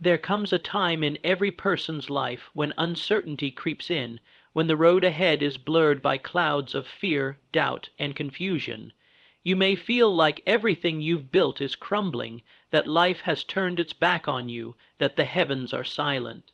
There comes a time in every person's life when uncertainty creeps in, when the road ahead is blurred by clouds of fear, doubt, and confusion. You may feel like everything you've built is crumbling, that life has turned its back on you, that the heavens are silent.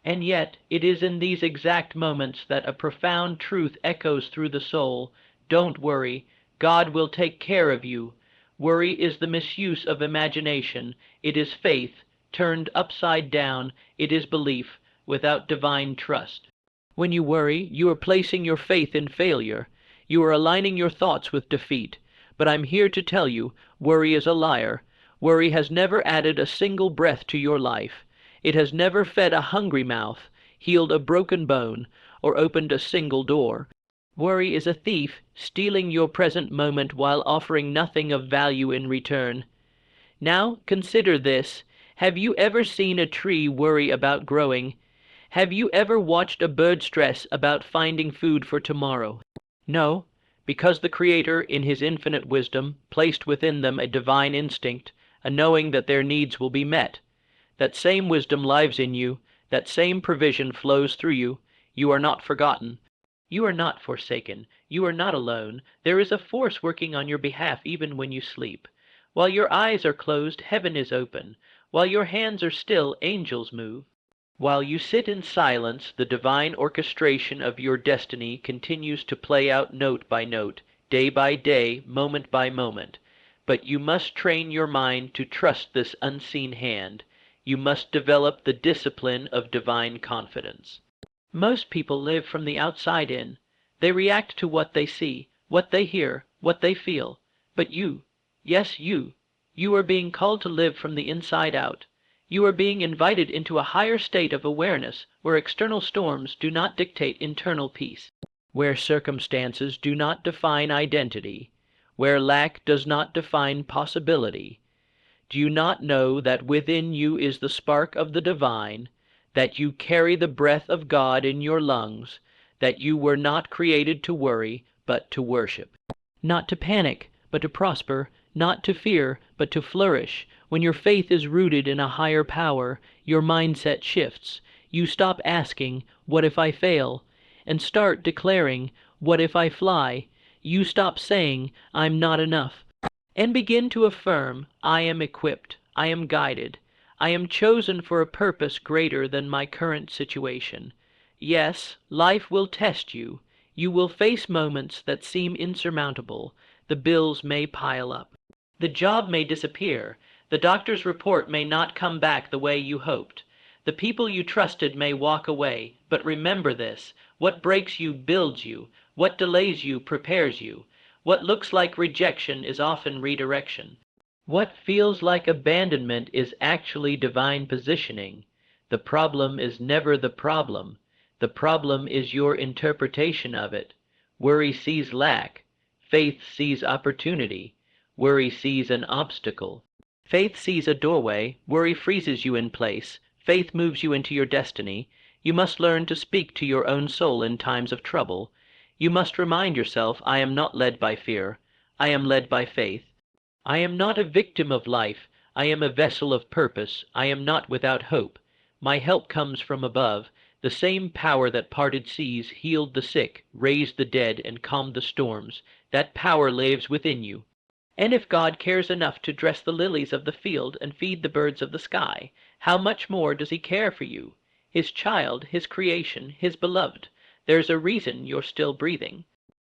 And yet it is in these exact moments that a profound truth echoes through the soul. Don't worry, God will take care of you. Worry is the misuse of imagination. It is faith, turned upside down. It is belief, without divine trust. When you worry, you are placing your faith in failure. You are aligning your thoughts with defeat. But I'm here to tell you, worry is a liar. Worry has never added a single breath to your life. It has never fed a hungry mouth, healed a broken bone, or opened a single door. Worry is a thief, stealing your present moment while offering nothing of value in return. Now, consider this. Have you ever seen a tree worry about growing? Have you ever watched a bird stress about finding food for tomorrow? No, because the Creator, in His infinite wisdom, placed within them a divine instinct, a knowing that their needs will be met. That same wisdom lives in you, that same provision flows through you. You are not forgotten. You are not forsaken. You are not alone. There is a force working on your behalf even when you sleep. While your eyes are closed, heaven is open. While your hands are still, angels move. While you sit in silence, the divine orchestration of your destiny continues to play out note by note, day by day, moment by moment. But you must train your mind to trust this unseen hand. You must develop the discipline of divine confidence. Most people live from the outside in. They react to what they see, what they hear, what they feel. But you, yes you are being called to live from the inside out. You are being invited into a higher state of awareness where external storms do not dictate internal peace, where circumstances do not define identity, where lack does not define possibility. Do you not know that within you is the spark of the divine, that you carry the breath of God in your lungs, that you were not created to worry, but to worship? Not to panic, but to prosper, not to fear, but to flourish. When your faith is rooted in a higher power, your mindset shifts. You stop asking, "What if I fail?" and start declaring, "What if I fly?" You stop saying, "I'm not enough," and begin to affirm, "I am equipped, I am guided, I am chosen for a purpose greater than my current situation." Yes, life will test you. You will face moments that seem insurmountable. The bills may pile up. The job may disappear. The doctor's report may not come back the way you hoped. The people you trusted may walk away. But remember this: what breaks you builds you. What delays you prepares you. What looks like rejection is often redirection. What feels like abandonment is actually divine positioning. The problem is never the problem. The problem is your interpretation of it. Worry sees lack. Faith sees opportunity. Worry sees an obstacle. Faith sees a doorway. Worry freezes you in place. Faith moves you into your destiny. You must learn to speak to your own soul in times of trouble. You must remind yourself, "I am not led by fear. I am led by faith. I am not a victim of life. I am a vessel of purpose. I am not without hope. My help comes from above. The same power that parted seas, healed the sick, raised the dead, and calmed the storms. That power lives within you. And if God cares enough to dress the lilies of the field and feed the birds of the sky, how much more does He care for you, His child, His creation, His beloved? There's a reason you're still breathing.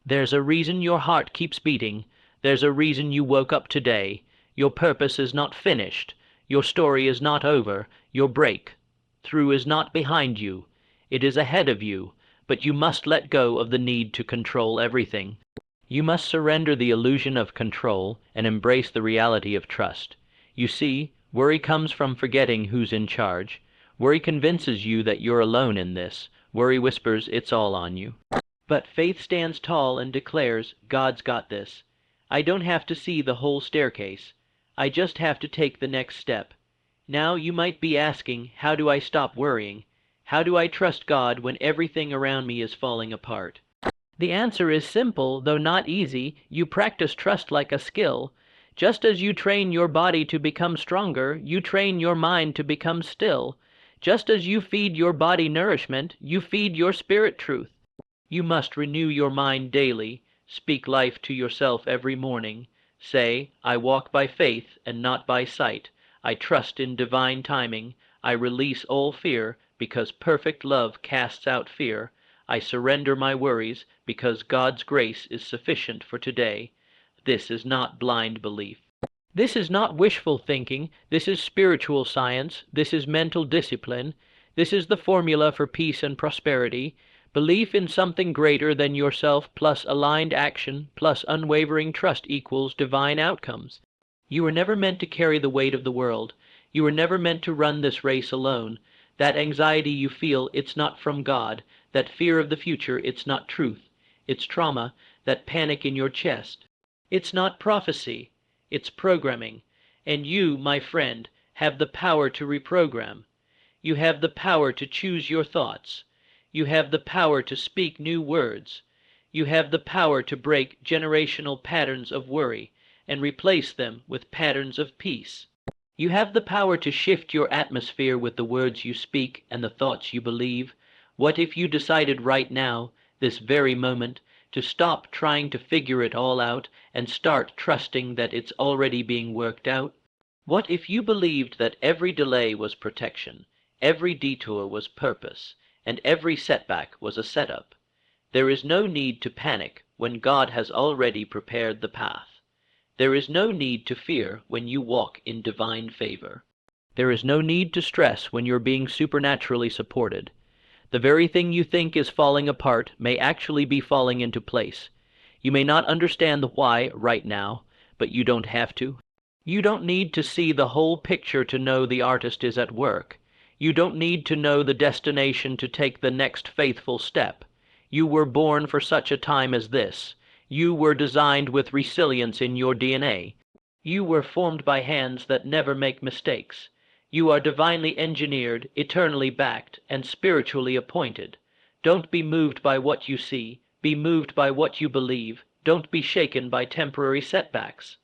There's a reason your heart keeps beating. There's a reason you woke up today. Your purpose is not finished. Your story is not over. Your breakthrough is not behind you. It is ahead of you, but you must let go of the need to control everything. You must surrender the illusion of control and embrace the reality of trust. You see, worry comes from forgetting who's in charge. Worry convinces you that you're alone in this. Worry whispers it's all on you. But faith stands tall and declares, "God's got this. I don't have to see the whole staircase. I just have to take the next step." Now you might be asking, how do I stop worrying? How do I trust God when everything around me is falling apart? The answer is simple, though not easy. You practice trust like a skill. Just as you train your body to become stronger, you train your mind to become still. Just as you feed your body nourishment, you feed your spirit truth. You must renew your mind daily. Speak life to yourself every morning. Say, I walk by faith and not by sight. I trust in divine timing. I release all fear, because perfect love casts out fear. I surrender my worries, because God's grace is sufficient for today. This is not blind belief. This is not wishful thinking. This is spiritual science. This is mental discipline. This is the formula for peace and prosperity. Belief in something greater than yourself plus aligned action plus unwavering trust equals divine outcomes. You were never meant to carry the weight of the world. You were never meant to run this race alone. That anxiety you feel, it's not from God. That fear of the future, it's not truth. It's trauma. That panic in your chest, it's not prophecy. It's programming. And you, my friend, have the power to reprogram. You have the power to choose your thoughts. You have the power to speak new words. You have the power to break generational patterns of worry and replace them with patterns of peace. You have the power to shift your atmosphere with the words you speak and the thoughts you believe. What if you decided right now, this very moment, to stop trying to figure it all out and start trusting that it's already being worked out? What if you believed that every delay was protection, every detour was purpose, and every setback was a setup? There is no need to panic when God has already prepared the path. There is no need to fear when you walk in divine favor. There is no need to stress when you're being supernaturally supported. The very thing you think is falling apart may actually be falling into place. You may not understand the why right now, but you don't have to. You don't need to see the whole picture to know the artist is at work. You don't need to know the destination to take the next faithful step. You were born for such a time as this. You were designed with resilience in your DNA. You were formed by hands that never make mistakes. You are divinely engineered, eternally backed, and spiritually appointed. Don't be moved by what you see. Be moved by what you believe. Don't be shaken by temporary setbacks.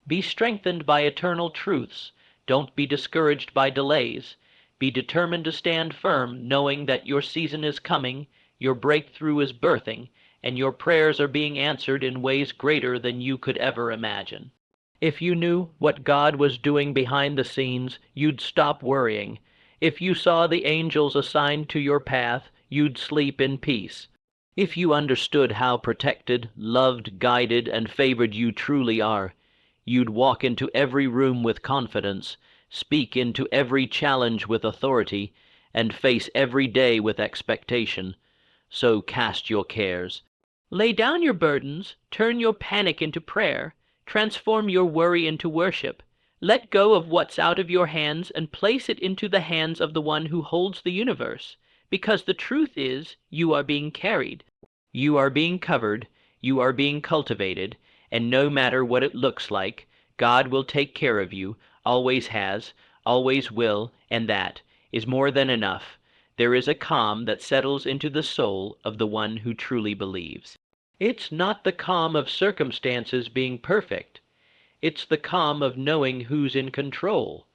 Be strengthened by eternal truths. Don't be discouraged by delays. Be determined to stand firm, knowing that your season is coming, your breakthrough is birthing, and your prayers are being answered in ways greater than you could ever imagine. If you knew what God was doing behind the scenes, you'd stop worrying. If you saw the angels assigned to your path, you'd sleep in peace. If you understood how protected, loved, guided, and favored you truly are, you'd walk into every room with confidence, speak into every challenge with authority, and face every day with expectation. So cast your cares. Lay down your burdens, turn your panic into prayer. Transform your worry into worship. Let go of what's out of your hands and place it into the hands of the one who holds the universe. Because the truth is, you are being carried. You are being covered. You are being cultivated. And no matter what it looks like, God will take care of you, always has, always will, and that is more than enough. There is a calm that settles into the soul of the one who truly believes. It's not the calm of circumstances being perfect. It's the calm of knowing who's in control.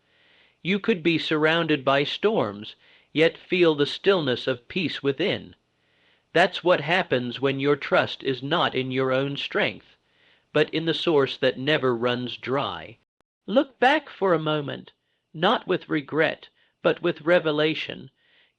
You could be surrounded by storms, yet feel the stillness of peace within. That's what happens when your trust is not in your own strength, but in the source that never runs dry. Look back for a moment, not with regret, but with revelation.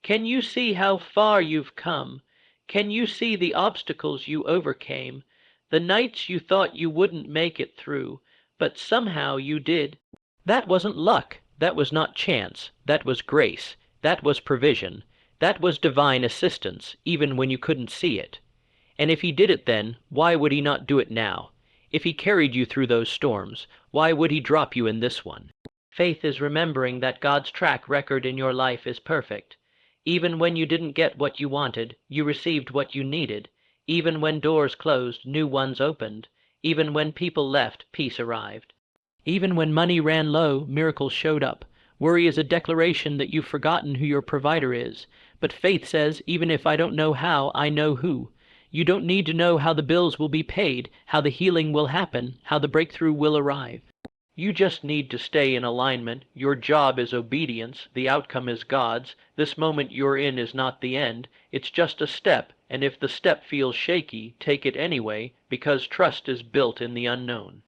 Can you see how far you've come? Can you see the obstacles you overcame, the nights you thought you wouldn't make it through, but somehow you did? That wasn't luck. That was not chance. That was grace. That was provision. That was divine assistance, even when you couldn't see it. And if he did it then, why would he not do it now? If he carried you through those storms, why would he drop you in this one? Faith is remembering that God's track record in your life is perfect. Even when you didn't get what you wanted, you received what you needed. Even when doors closed, new ones opened. Even when people left, peace arrived. Even when money ran low, miracles showed up. Worry is a declaration that you've forgotten who your provider is. But faith says, even if I don't know how, I know who. You don't need to know how the bills will be paid, how the healing will happen, how the breakthrough will arrive. You just need to stay in alignment. Your job is obedience. The outcome is God's. This moment you're in is not the end. It's just a step, and if the step feels shaky, take it anyway, because trust is built in the unknown.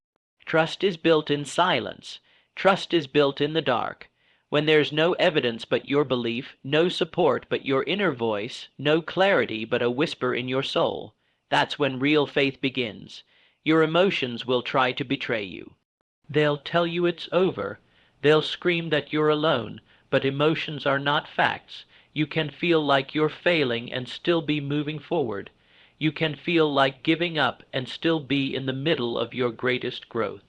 Trust is built in silence. Trust is built in the dark. When there's no evidence but your belief, no support but your inner voice, no clarity but a whisper in your soul, that's when real faith begins. Your emotions will try to betray you. They'll tell you it's over. They'll scream that you're alone, but emotions are not facts. You can feel like you're failing and still be moving forward. You can feel like giving up and still be in the middle of your greatest growth.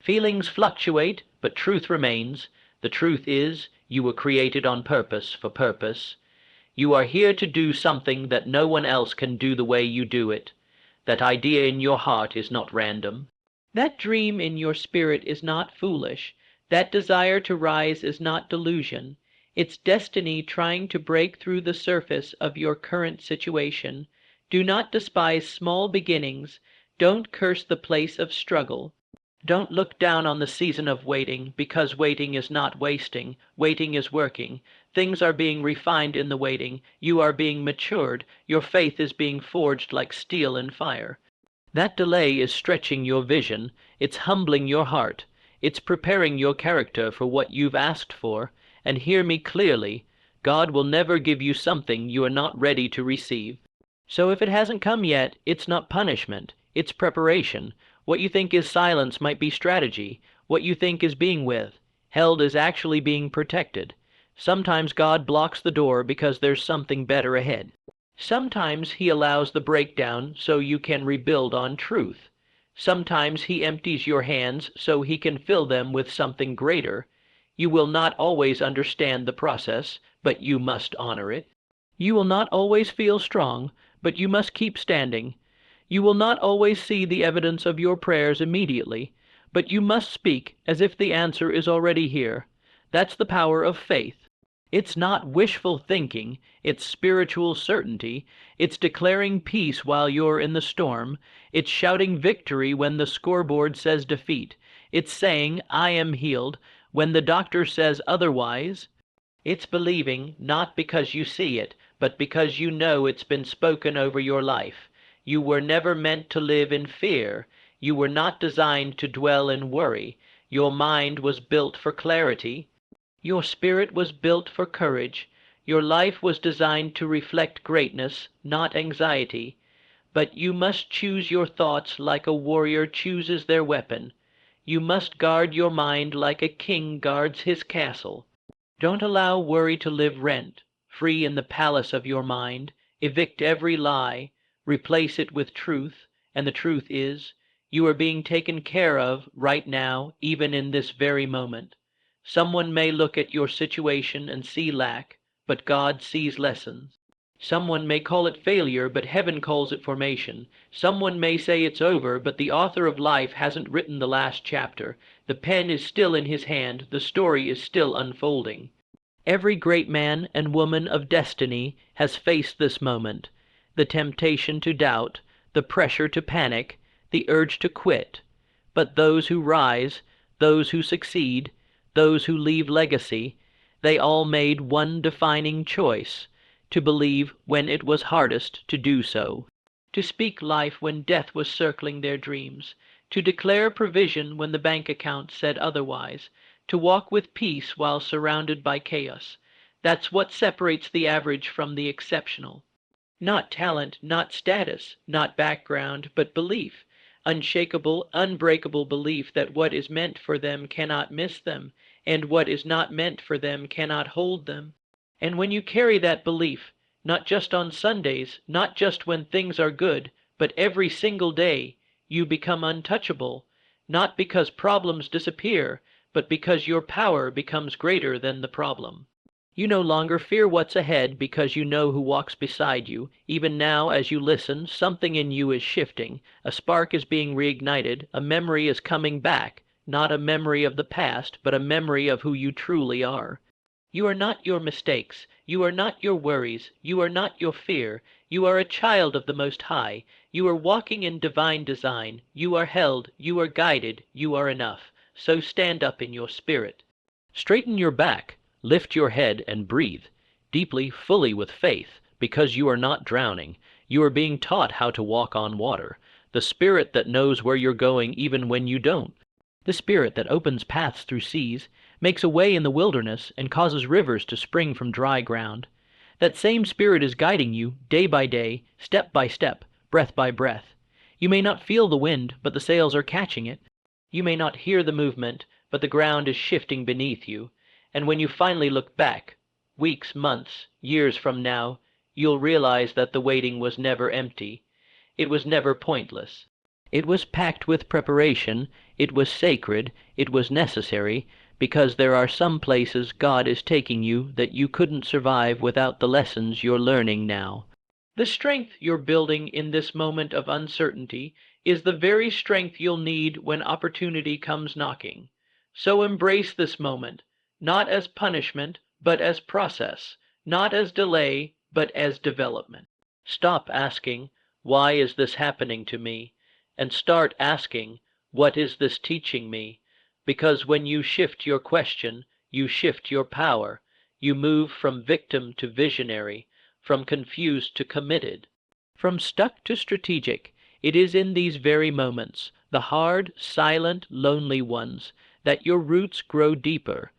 Feelings fluctuate, but truth remains. The truth is, you were created on purpose for purpose. You are here to do something that no one else can do the way you do it. That idea in your heart is not random. That dream in your spirit is not foolish. That desire to rise is not delusion. It's destiny trying to break through the surface of your current situation. Do not despise small beginnings. Don't curse the place of struggle. Don't look down on the season of waiting, because waiting is not wasting. Waiting is working. Things are being refined in the waiting. You are being matured. Your faith is being forged like steel in fire. That delay is stretching your vision. It's humbling your heart. It's preparing your character for what you've asked for. And hear me clearly, God will never give you something you are not ready to receive. So if it hasn't come yet, it's not punishment. It's preparation. What you think is silence might be strategy. What you think is being held is actually being protected. Sometimes God blocks the door because there's something better ahead. Sometimes he allows the breakdown so you can rebuild on truth. Sometimes he empties your hands so he can fill them with something greater. You will not always understand the process, but you must honor it. You will not always feel strong, but you must keep standing. You will not always see the evidence of your prayers immediately, but you must speak as if the answer is already here. That's the power of faith. It's not wishful thinking, it's spiritual certainty. It's declaring peace while you're in the storm. It's shouting victory when the scoreboard says defeat. It's saying, I am healed, when the doctor says otherwise. It's believing, not because you see it, but because you know it's been spoken over your life. You were never meant to live in fear. You were not designed to dwell in worry. Your mind was built for clarity. Your spirit was built for courage. Your life was designed to reflect greatness, not anxiety. But you must choose your thoughts like a warrior chooses their weapon. You must guard your mind like a king guards his castle. Don't allow worry to live rent free in the palace of your mind. Evict every lie. Replace it with truth, and the truth is, you are being taken care of right now, even in this very moment. Someone may look at your situation and see lack, but God sees lessons. Someone may call it failure, but heaven calls it formation. Someone may say it's over, but the author of life hasn't written the last chapter. The pen is still in his hand, the story is still unfolding. Every great man and woman of destiny has faced this moment, the temptation to doubt, the pressure to panic, the urge to quit. But those who rise, those who succeed, those who leave legacy, they all made one defining choice, to believe when it was hardest to do so, to speak life when death was circling their dreams, to declare provision when the bank account said otherwise, to walk with peace while surrounded by chaos. That's what separates the average from the exceptional. Not talent, not status, not background, but belief. Unshakable, unbreakable belief that what is meant for them cannot miss them, and what is not meant for them cannot hold them. And when you carry that belief, not just on Sundays, not just when things are good, but every single day, you become untouchable, not because problems disappear, but because your power becomes greater than the problem. You no longer fear what's ahead because you know who walks beside you. Even now, as you listen, something in you is shifting. A spark is being reignited. A memory is coming back. Not a memory of the past, but a memory of who you truly are. You are not your mistakes. You are not your worries. You are not your fear. You are a child of the Most High. You are walking in divine design. You are held. You are guided. You are enough. so stand up in your spirit. Straighten your back, lift your head, and breathe, deeply, fully with faith, because you are not drowning. You are being taught how to walk on water, the spirit that knows where you're going even when you don't. The spirit that opens paths through seas, makes a way in the wilderness, and causes rivers to spring from dry ground. That same spirit is guiding you, day by day, step by step, breath by breath. You may not feel the wind, but the sails are catching it. You may not hear the movement, but the ground is shifting beneath you. And when you finally look back, weeks, months, years from now, you'll realize that the waiting was never empty. It was never pointless. It was packed with preparation, it was sacred, it was necessary, because there are some places God is taking you that you couldn't survive without the lessons you're learning now. The strength you're building in this moment of uncertainty is the very strength you'll need when opportunity comes knocking. So embrace this moment, not as punishment, but as process, not as delay, but as development. Stop asking, "Why is this happening to me?" and start asking, "What is this teaching me?" Because when you shift your question, you shift your power. You move from victim to visionary, from confused to committed, from stuck to strategic. It is in these very moments, the hard, silent, lonely ones, that your roots grow deeper.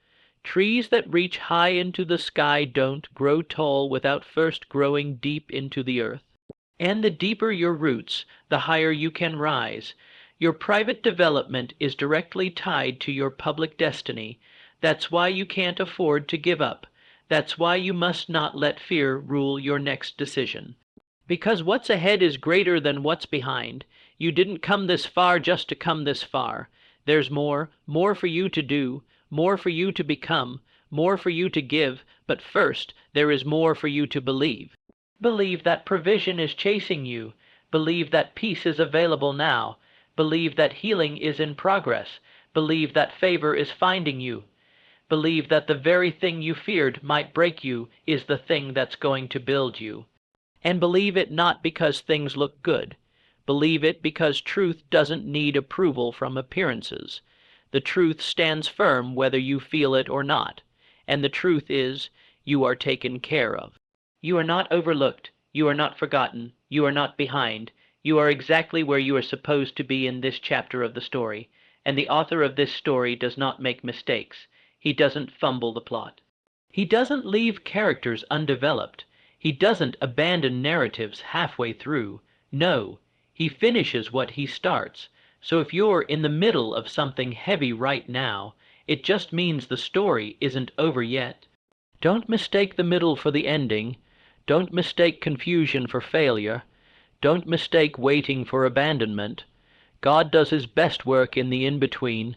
Trees that reach high into the sky don't grow tall without first growing deep into the earth. And the deeper your roots, the higher you can rise. Your private development is directly tied to your public destiny. That's why you can't afford to give up. That's why you must not let fear rule your next decision. Because what's ahead is greater than what's behind. You didn't come this far just to come this far. There's more for you to do, more for you to become, more for you to give, but first there is more for you to believe. Believe that provision is chasing you. Believe that peace is available now. Believe that healing is in progress. Believe that favor is finding you. Believe that the very thing you feared might break you is the thing that's going to build you. And believe it not because things look good. Believe it because truth doesn't need approval from appearances. The truth stands firm whether you feel it or not. And the truth is, you are taken care of. You are not overlooked. You are not forgotten. You are not behind. You are exactly where you are supposed to be in this chapter of the story. And the author of this story does not make mistakes. He doesn't fumble the plot. He doesn't leave characters undeveloped. He doesn't abandon narratives halfway through. No, he finishes what he starts. So if you're in the middle of something heavy right now, it just means the story isn't over yet. Don't mistake the middle for the ending. Don't mistake confusion for failure. Don't mistake waiting for abandonment. God does his best work in the in-between.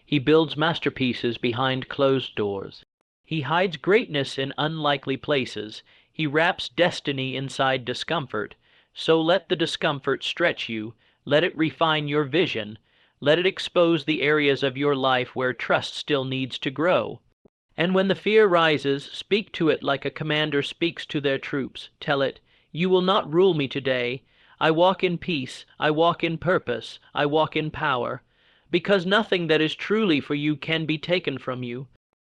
He builds masterpieces behind closed doors. He hides greatness in unlikely places. He wraps destiny inside discomfort. So let the discomfort stretch you. Let it refine your vision. Let it expose the areas of your life where trust still needs to grow. And when the fear rises, speak to it like a commander speaks to their troops. Tell it, "You will not rule me today. I walk in peace. I walk in purpose. I walk in power." Because nothing that is truly for you can be taken from you.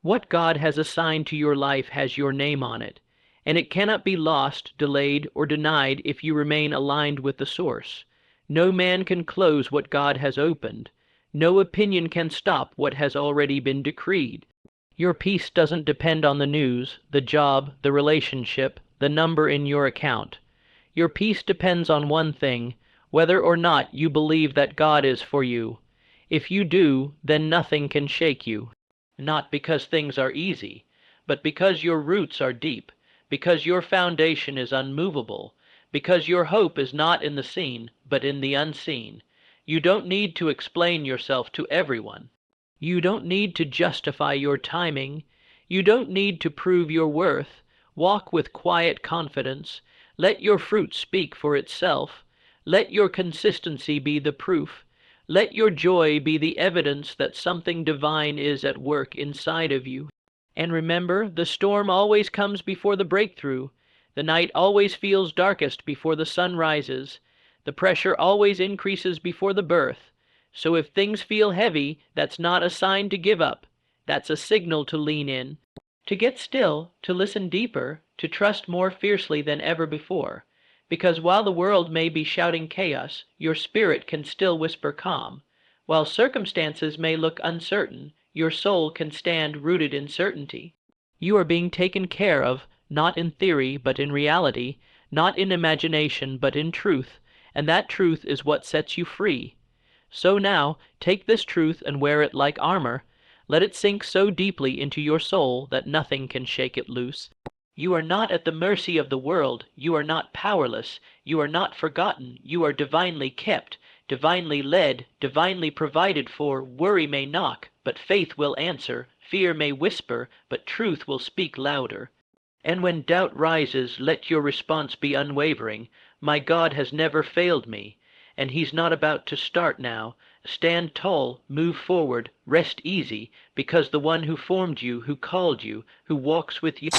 What God has assigned to your life has your name on it, and it cannot be lost, delayed, or denied if you remain aligned with the source. No man can close what God has opened. No opinion can stop what has already been decreed. Your peace doesn't depend on the news, the job, the relationship, the number in your account. Your peace depends on one thing, whether or not you believe that God is for you. If you do, then nothing can shake you. Not because things are easy, but because your roots are deep, because your foundation is unmovable, because your hope is not in the seen, but in the unseen. You don't need to explain yourself to everyone. You don't need to justify your timing. You don't need to prove your worth. Walk with quiet confidence. Let your fruit speak for itself. Let your consistency be the proof. Let your joy be the evidence that something divine is at work inside of you. And remember, the storm always comes before the breakthrough. The night always feels darkest before the sun rises. The pressure always increases before the birth. So if things feel heavy, that's not a sign to give up. That's a signal to lean in, to get still, to listen deeper, to trust more fiercely than ever before. Because while the world may be shouting chaos, your spirit can still whisper calm. While circumstances may look uncertain, your soul can stand rooted in certainty. You are being taken care of, not in theory, but in reality, not in imagination, but in truth, and that truth is what sets you free. So now, take this truth and wear it like armor. Let it sink so deeply into your soul that nothing can shake it loose. You are not at the mercy of the world. You are not powerless. You are not forgotten. You are divinely kept, divinely led, divinely provided for. Worry may knock, but faith will answer. Fear may whisper, but truth will speak louder. And when doubt rises, let your response be unwavering. My God has never failed me, and He's not about to start now. Stand tall, move forward, rest easy, because the one who formed you, who called you, who walks with you